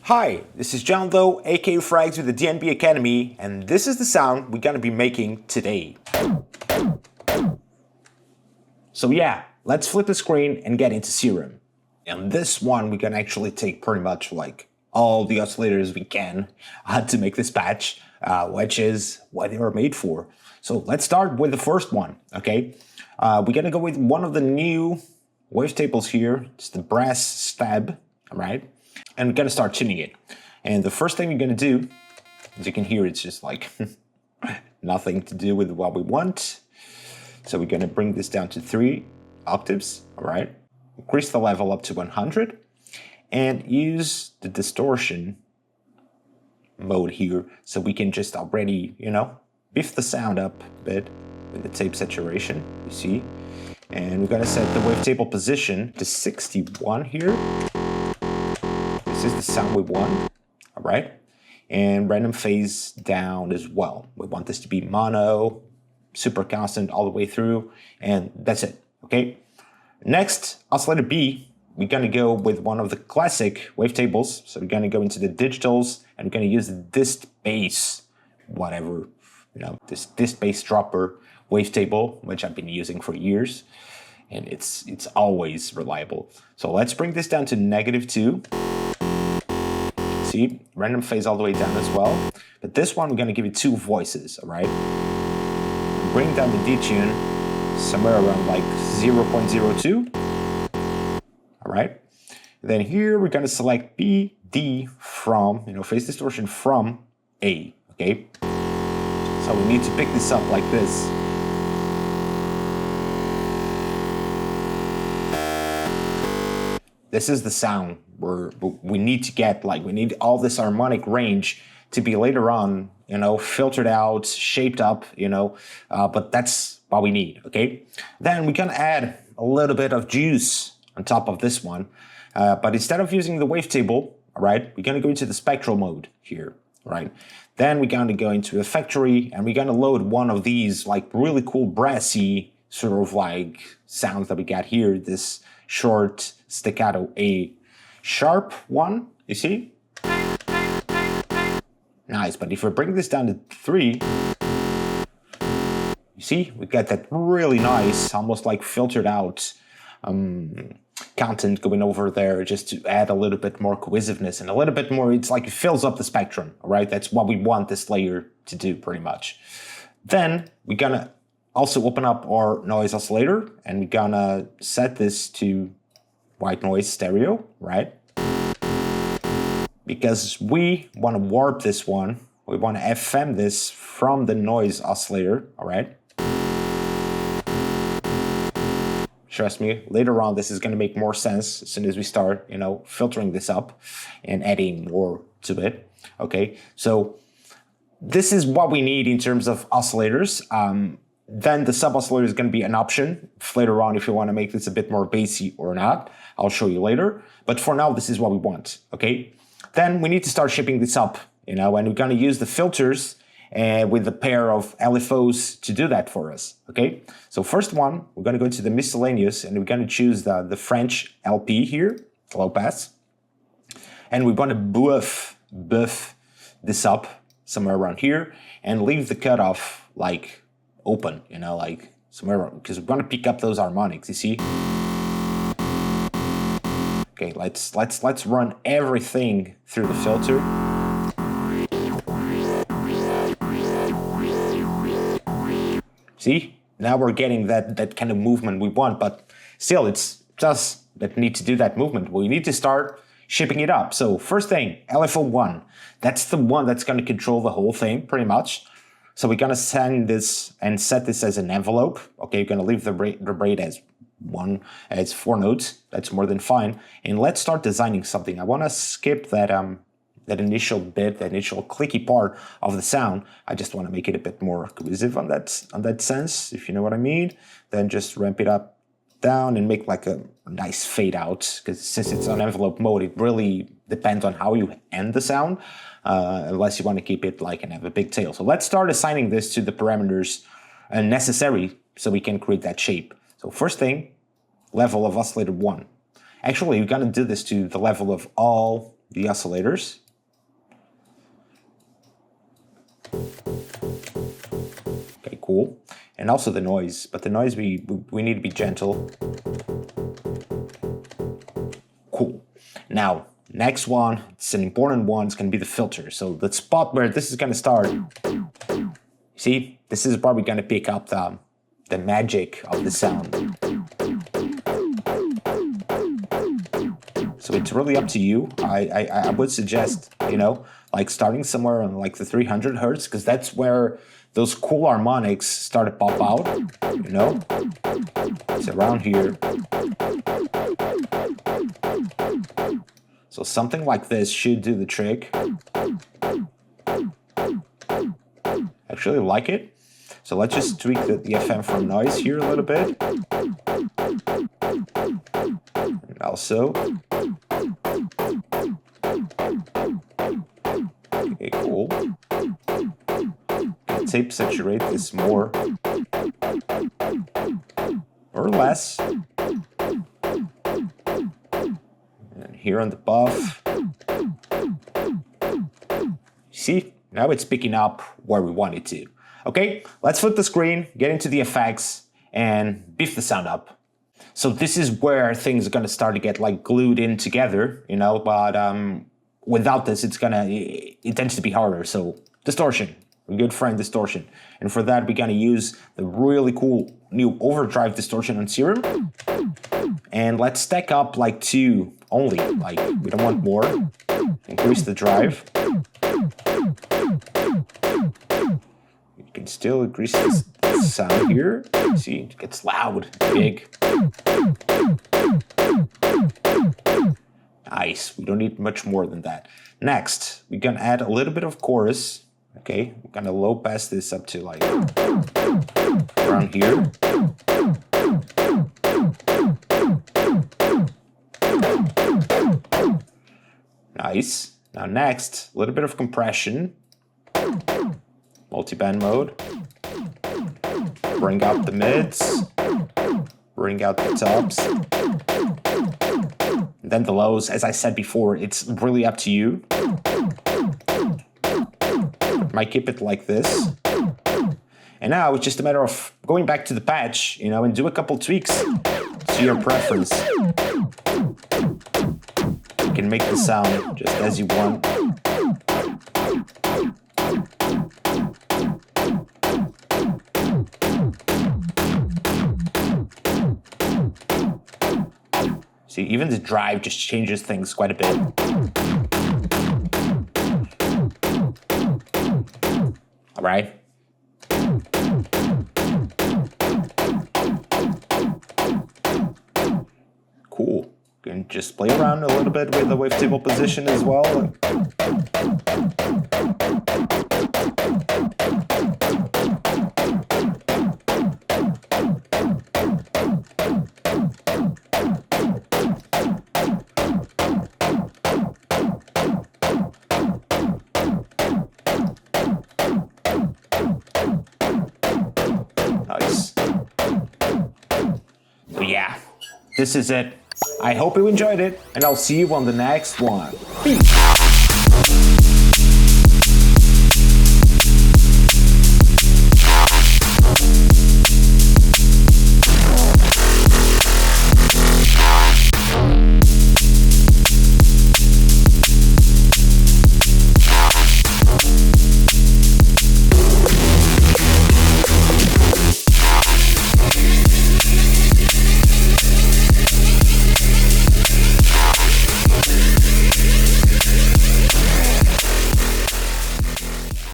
Hi, this is John Doe, aka Frags with the DNB Academy, and this is the sound we're gonna be making today. So yeah, let's flip the screen and get into Serum. And this one, we can actually take pretty much like all the oscillators we can to make this patch, which is what they were made for. So let's start with the first one, okay? We're gonna go with one of the new wavetables here. It's the brass stab, all right? And we're gonna start tuning it. And the first thing we're gonna do, as you can hear, it's just like nothing to do with what we want. So we're gonna bring this down to 3 octaves, all right? Increase the level up to 100 and use the distortion mode here so we can just already, beef the sound up a bit with the tape saturation, you see? And we're gonna set the wavetable position to 61 here. This is the sound we want, all right? And random phase down as well. We want this to be mono, super constant all the way through, and that's it, okay? Next, oscillator B, we're gonna go with one of the classic wavetables. So we're gonna go into the digitals, and we're gonna use the dist bass, whatever, this dist bass dropper wavetable, which I've been using for years, and it's always reliable. So let's bring this down to -2. See, random phase all the way down as well. But this one, we're gonna give it 2 voices, all right? Bring down the detune somewhere around like 0.02, all right? Then here, we're gonna select B, D from, phase distortion from A, okay? So we need to pick this up like this. This is the sound we need to get, we need all this harmonic range to be later on, filtered out, shaped up, but that's what we need, okay? Then we can add a little bit of juice on top of this one, but instead of using the wavetable, all right, we're gonna go into the spectral mode here, right? Then we're gonna go into a factory and we're gonna load one of these really cool brassy sort of sounds that we got here, this short staccato A sharp one, you see? Nice, but if we bring this down to 3, you see, we get that really nice, almost like filtered out content going over there just to add a little bit more cohesiveness and a little bit more, it's like it fills up the spectrum, all right? That's what we want this layer to do pretty much. Then we're gonna also open up our noise oscillator and we're gonna set this to white noise stereo, right? Because we want to warp this one, we want to FM this from the noise oscillator, all right? Trust me, later on this is going to make more sense as soon as we start, filtering this up and adding more to it, okay? So this is what we need in terms of oscillators. Then the sub-oscillator is going to be an option later on if you want to make this a bit more bassy or not. I'll show you later. But for now, this is what we want, okay? Then we need to start shaping this up, and we're going to use the filters with a pair of LFOs to do that for us, okay? So first one, we're going to go to the miscellaneous, and we're going to choose the French LP here, low pass. And we're going to buff this up somewhere around here and leave the cutoff open, somewhere, because we're gonna pick up those harmonics, you see? Okay, let's run everything through the filter. See? Now we're getting that kind of movement we want, but still it's just that need to do that movement. We need to start shaping it up. So first thing, LFO1, that's the one that's gonna control the whole thing pretty much. So we're gonna send this and set this as an envelope. Okay, you're gonna leave the rate as 4 notes. That's more than fine. And let's start designing something. I wanna skip that initial bit, that initial clicky part of the sound. I just wanna make it a bit more cohesive on that sense, if you know what I mean. Then just ramp it up, down, and make a nice fade out. Because since it's on envelope mode, it really depends on how you end the sound. Unless you want to keep it and have a big tail. So let's start assigning this to the parameters necessary so we can create that shape. So first thing, level of oscillator 1. Actually, you're gonna do this to the level of all the oscillators. Okay, cool. And also the noise, but the noise we need to be gentle. Cool. Now, next one, it's an important one, it's gonna be the filter. So the spot where this is gonna start, see, this is probably gonna pick up the magic of the sound. So it's really up to you. I would suggest, you know, like starting somewhere on like the 300 hertz, because that's where those cool harmonics start to pop out, you know? It's around here. So something like this should do the trick. Actually like it. So let's just tweak the FM from noise here a little bit. And also. Okay, cool. Tape saturate this more or less. And here on the buff. See, now it's picking up where we want it to. Okay, let's flip the screen, get into the effects, and beef the sound up. So this is where things are gonna start to get like glued in together, you know, but without this, it tends to be harder. So distortion, a good friend distortion. And for that, we're gonna use the really cool new overdrive distortion on Serum. And let's stack up like 2 only, like we don't want more. Increase the drive. You can still increase the sound here. See, it gets loud, big. Nice, we don't need much more than that. Next, we're gonna add a little bit of chorus. Okay, we're gonna low pass this up to like around here. Nice. Now next, a little bit of compression. Multiband mode. Bring out the mids. Bring out the tops. And then the lows, as I said before, it's really up to you. Might keep it like this. And now it's just a matter of going back to the patch, you know, and do a couple tweaks to your preference. You can make the sound just as you want. See, even the drive just changes things quite a bit. All right. Cool. You can just play around a little bit with the wavetable position as well. Nice. So yeah, this is it. I hope you enjoyed it, and I'll see you on the next one. Peace.